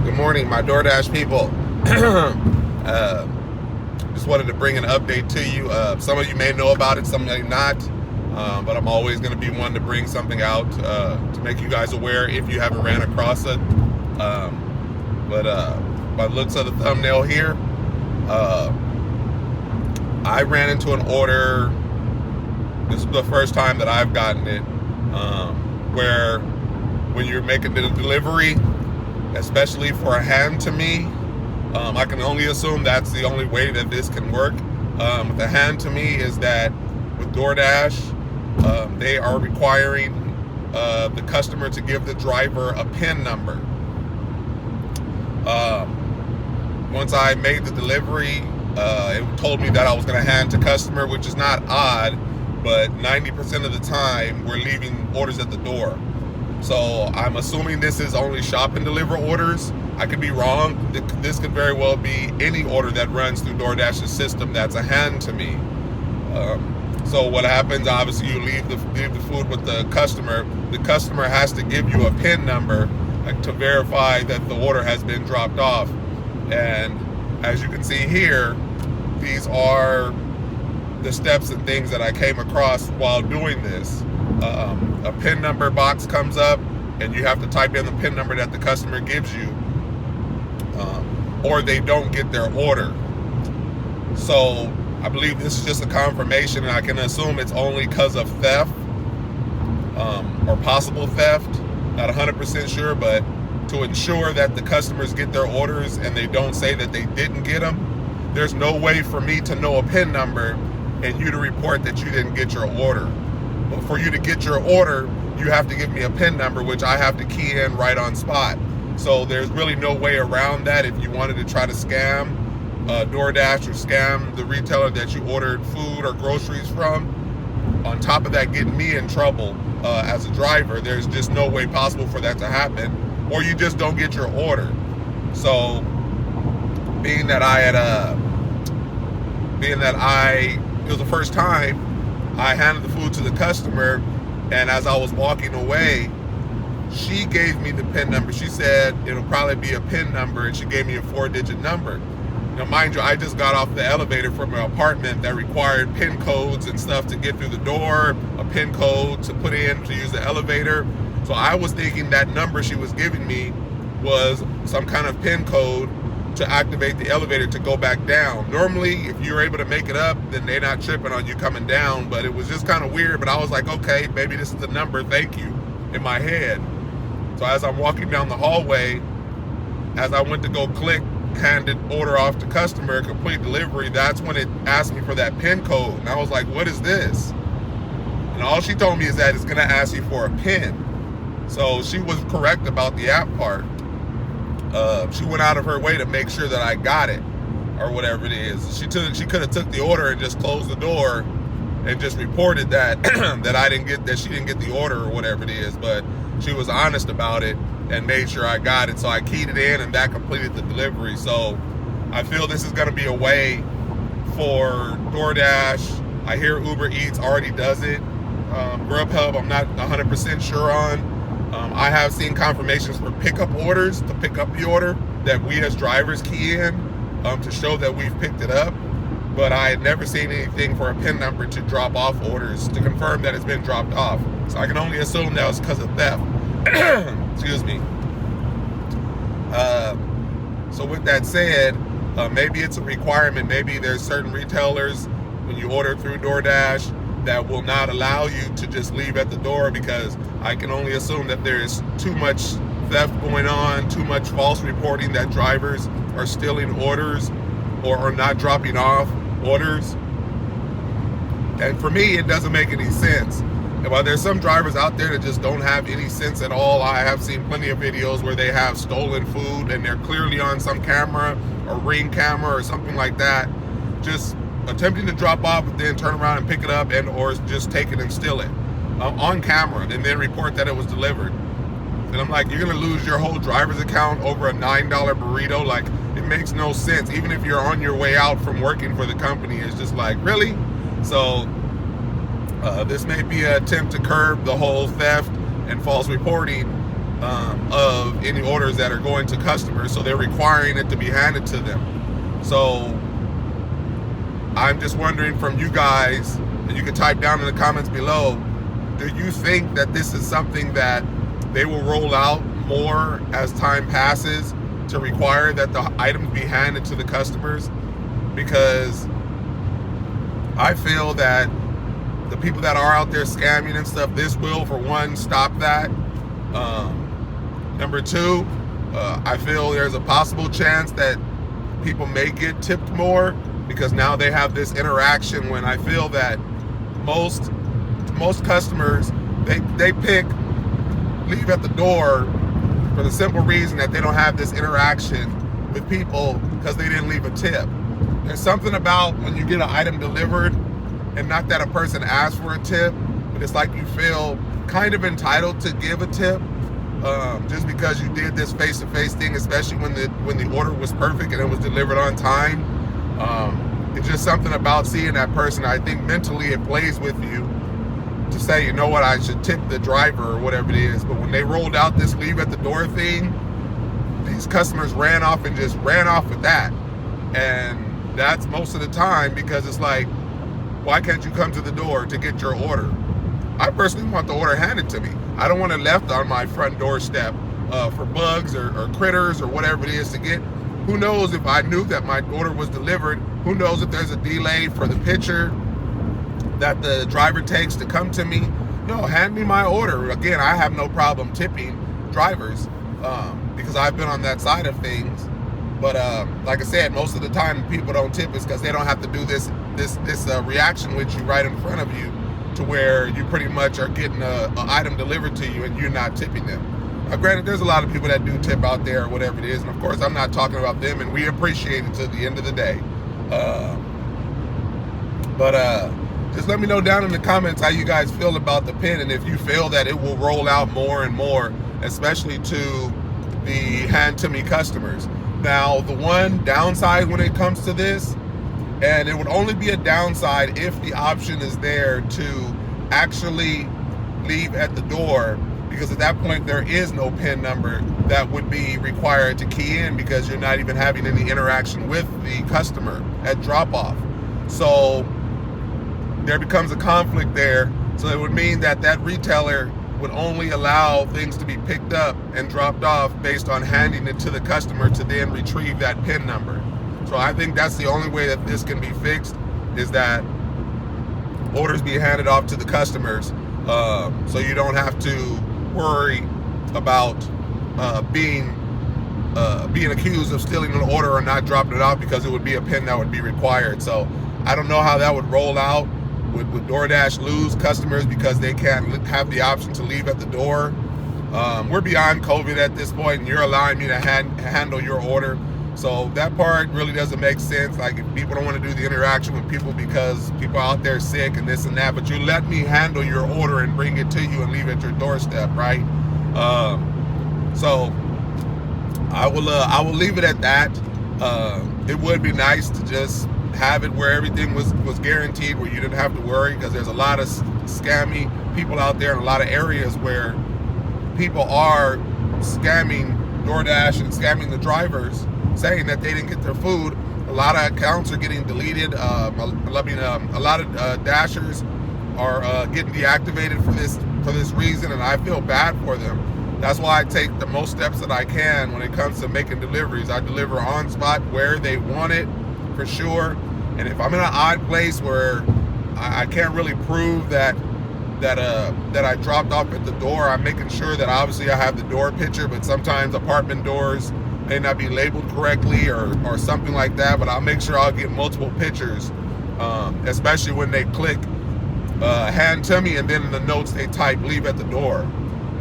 Good morning, my DoorDash people. Just wanted to bring an update to you. Some of you may know about it, some may not. But I'm always going to be one to bring something out to make you guys aware if you haven't ran across it. But by the looks of the thumbnail here, I ran into an order. This is the first time that I've gotten it, where when you're making the delivery, especially for a hand to me, I can only assume that's the only way that this can work. The hand to me is that with DoorDash, they are requiring the customer to give the driver a PIN number. Once I made the delivery, it told me that I was going to hand to customer, which is not odd, but 90% of the time we're leaving orders at the door. So I'm assuming this is only shop and deliver orders. I could be wrong. This could very well be any order that runs through DoorDash's system that's a hand to me. So what happens, obviously, you leave the food with the customer. The customer has to give you a PIN number to verify that the order has been dropped off. And as you can see here, these are the steps and things that I came across while doing this. A PIN number box comes up, and you have to type in the PIN number that the customer gives you, or they don't get their order. So I believe this is just a confirmation, and I can assume it's only because of theft, or possible theft. Not 100% sure, but to ensure that the customers get their orders and they don't say that they didn't get them, there's no way for me to know a PIN number and you to report that you didn't get your order. But for you to get your order, you have to give me a PIN number, which I have to key in right on spot. So there's really no way around that if you wanted to try to scam DoorDash or scam the retailer that you ordered food or groceries from. On top of that, getting me in trouble as a driver, there's just no way possible for that to happen, or you just don't get your order. So being that it was the first time I handed the food to the customer, and as I was walking away, she gave me the PIN number. She said it'll probably be a PIN number, and she gave me a 4-digit number. Now, mind you, I just got off the elevator from an apartment that required PIN codes and stuff to get through the door, a PIN code to put in to use the elevator. So I was thinking that number she was giving me was some kind of PIN code to activate the elevator to go back down. Normally, if you're able to make it up, then they're not tripping on you coming down, but it was just kind of weird. But I was like, okay, maybe this is the number, thank you, in my head. So as I'm walking down the hallway, as I went to go click handed order off to customer, complete delivery, that's when it asked me for that PIN code. And I was like, what is this? And all she told me is that it's gonna ask you for a PIN. So she was correct about the app part. She went out of her way to make sure that I got it, or whatever it is. She could have took the order and just closed the door and just reported that that she didn't get the order or whatever it is. But she was honest about it and made sure I got it. So I keyed it in, and that completed the delivery. So I feel this is going to be a way for DoorDash. I hear Uber Eats already does it. Grubhub, I'm not 100% sure on. I have seen confirmations for pickup orders to pick up the order that we as drivers key in to show that we've picked it up. But I had never seen anything for a PIN number to drop off orders to confirm that it's been dropped off. So I can only assume that was because of theft. Excuse me. So with that said, maybe it's a requirement. Maybe there's certain retailers when you order through DoorDash that will not allow you to just leave at the door, because I can only assume that there's too much theft going on, too much false reporting that drivers are stealing orders or are not dropping off orders. And for me, it doesn't make any sense. And while there's some drivers out there that just don't have any sense at all, I have seen plenty of videos where they have stolen food and they're clearly on some camera or Ring camera or something like that, just attempting to drop off but then turn around and pick it up and or just take it and steal it on camera and then report that it was delivered. And I'm like, you're gonna lose your whole driver's account over a $9 burrito? Like, it makes no sense. Even if you're on your way out from working for the company, it's just like, really? So this may be an attempt to curb the whole theft and false reporting of any orders that are going to customers, so they're requiring it to be handed to them. So I'm just wondering from you guys, and you can type down in the comments below, do you think that this is something that they will roll out more as time passes to require that the items be handed to the customers? Because I feel that the people that are out there scamming and stuff, this will, for one, stop that. Number two, I feel there's a possible chance that people may get tipped more, because now they have this interaction, when I feel that most customers, they pick leave at the door for the simple reason that they don't have this interaction with people because they didn't leave a tip. There's something about when you get an item delivered, and not that a person asked for a tip, but it's like you feel kind of entitled to give a tip, just because you did this face-to-face thing, especially when the order was perfect and it was delivered on time. It's just something about seeing that person. I think mentally it plays with you to say, you know what, I should tip the driver or whatever it is. But when they rolled out this leave at the door thing, these customers ran off with that. And that's most of the time, because it's like, why can't you come to the door to get your order? I personally want the order handed to me. I don't want it left on my front doorstep for bugs or critters or whatever it is to get. Who knows if I knew that my order was delivered? Who knows if there's a delay for the picture that the driver takes to come to me? No, hand me my order. Again, I have no problem tipping drivers because I've been on that side of things. But like I said, most of the time people don't tip is because they don't have to do this reaction with you right in front of you, to where you pretty much are getting an item delivered to you and you're not tipping them. Now, granted, there's a lot of people that do tip out there or whatever it is, and of course I'm not talking about them, and we appreciate it to the end of the day. Just let me know down in the comments how you guys feel about the pin, and if you feel that it will roll out more and more, especially to the hand-to-me customers. Now, the one downside when it comes to this, and it would only be a downside if the option is there to actually leave at the door, because at that point there is no PIN number that would be required to key in, because you're not even having any interaction with the customer at drop-off. So there becomes a conflict there. So it would mean that that retailer would only allow things to be picked up and dropped off based on handing it to the customer to then retrieve that PIN number. So I think that's the only way that this can be fixed, is that orders be handed off to the customers, so you don't have to worry about being accused of stealing an order or not dropping it off, because it would be a PIN that would be required. So I don't know how that would roll out. Would DoorDash lose customers because they can't have the option to leave at the door? We're beyond COVID at this point, and you're allowing me to handle your order. So that part really doesn't make sense. Like, if people don't want to do the interaction with people because people are out there sick and this and that, but you let me handle your order and bring it to you and leave it at your doorstep, right? So I will leave it at that. It would be nice to just have it where everything was guaranteed, where you didn't have to worry, because there's a lot of scammy people out there in a lot of areas where people are scamming DoorDash and scamming the drivers, saying that they didn't get their food. A lot of accounts are getting deleted. A lot of dashers are getting deactivated for this reason, and I feel bad for them. That's why I take the most steps that I can when it comes to making deliveries. I deliver on spot where they want it, for sure. And if I'm in an odd place where I can't really prove that I dropped off at the door, I'm making sure that obviously I have the door picture, but sometimes apartment doors may not be labeled correctly or something like that, but I'll make sure I'll get multiple pictures, especially when they click hand to me and then in the notes they type leave at the door.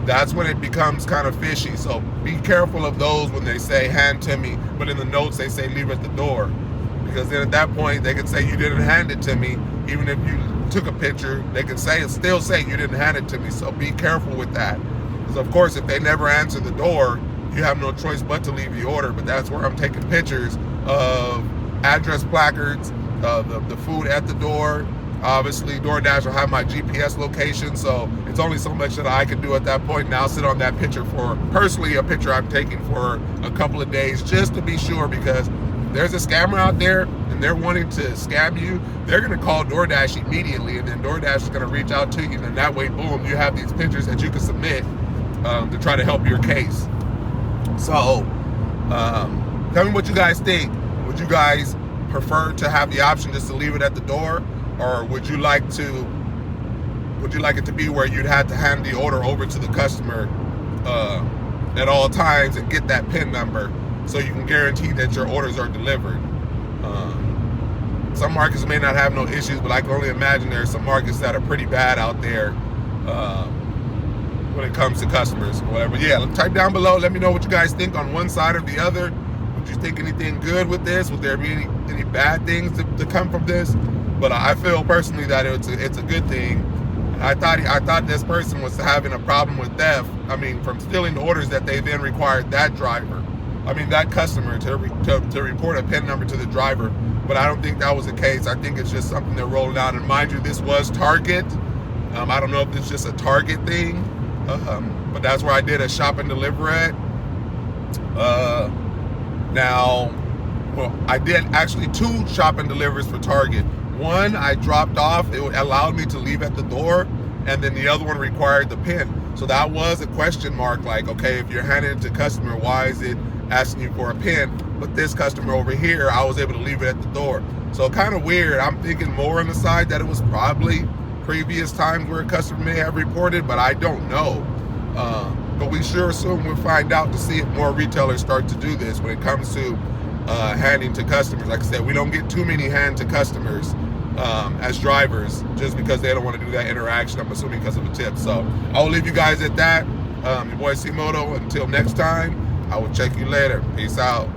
That's when it becomes kind of fishy. So be careful of those when they say hand to me, but in the notes they say leave at the door, because then at that point they can say you didn't hand it to me. Even if you took a picture, they can still say you didn't hand it to me. So be careful with that, because of course if they never answer the door, you have no choice but to leave the order. But that's where I'm taking pictures of address placards, the food at the door, Obviously, DoorDash will have my GPS location, so it's only so much that I can do at that point. And I'll sit on that picture for, personally, a picture I'm taking for a couple of days just to be sure, because there's a scammer out there and they're wanting to scam you. They're going to call DoorDash immediately, and then DoorDash is going to reach out to you, and then that way, boom, you have these pictures that you can submit to try to help your case. So, tell me what you guys think. Would you guys prefer to have the option just to leave it at the door, or would you like it to be where you'd have to hand the order over to the customer at all times and get that PIN number so you can guarantee that your orders are delivered? Some markets may not have no issues, but I can only imagine there are some markets that are pretty bad out there when it comes to customers or whatever. Yeah, type down below. Let me know what you guys think on one side or the other. Would you think anything good with this? Would there be any bad things to come from this? But I feel personally that it's a good thing. I thought this person was having a problem with theft. I mean, from stealing the orders that they then required that customer to report a PIN number to the driver. But I don't think that was the case. I think it's just something they're rolling out. And mind you, this was Target. I don't know if it's just a Target thing, but that's where I did a shop and deliver at. Now, well, I did actually 2 shop and delivers for Target. One I dropped off, it allowed me to leave at the door, and then the other one required the PIN. So that was a question mark, like, okay, if you're handing it to customer, why is it asking you for a PIN? But this customer over here, I was able to leave it at the door. So kind of weird. I'm thinking more on the side that it was probably previous times where a customer may have reported, but I don't know. But we sure soon will find out to see if more retailers start to do this when it comes to handing to customers. Like I said, we don't get too many hand to customers as drivers just because they don't want to do that interaction, I'm assuming because of a tip. So I will leave you guys at that. Your boy C-Moto. Until next time, I will check you later. Peace out.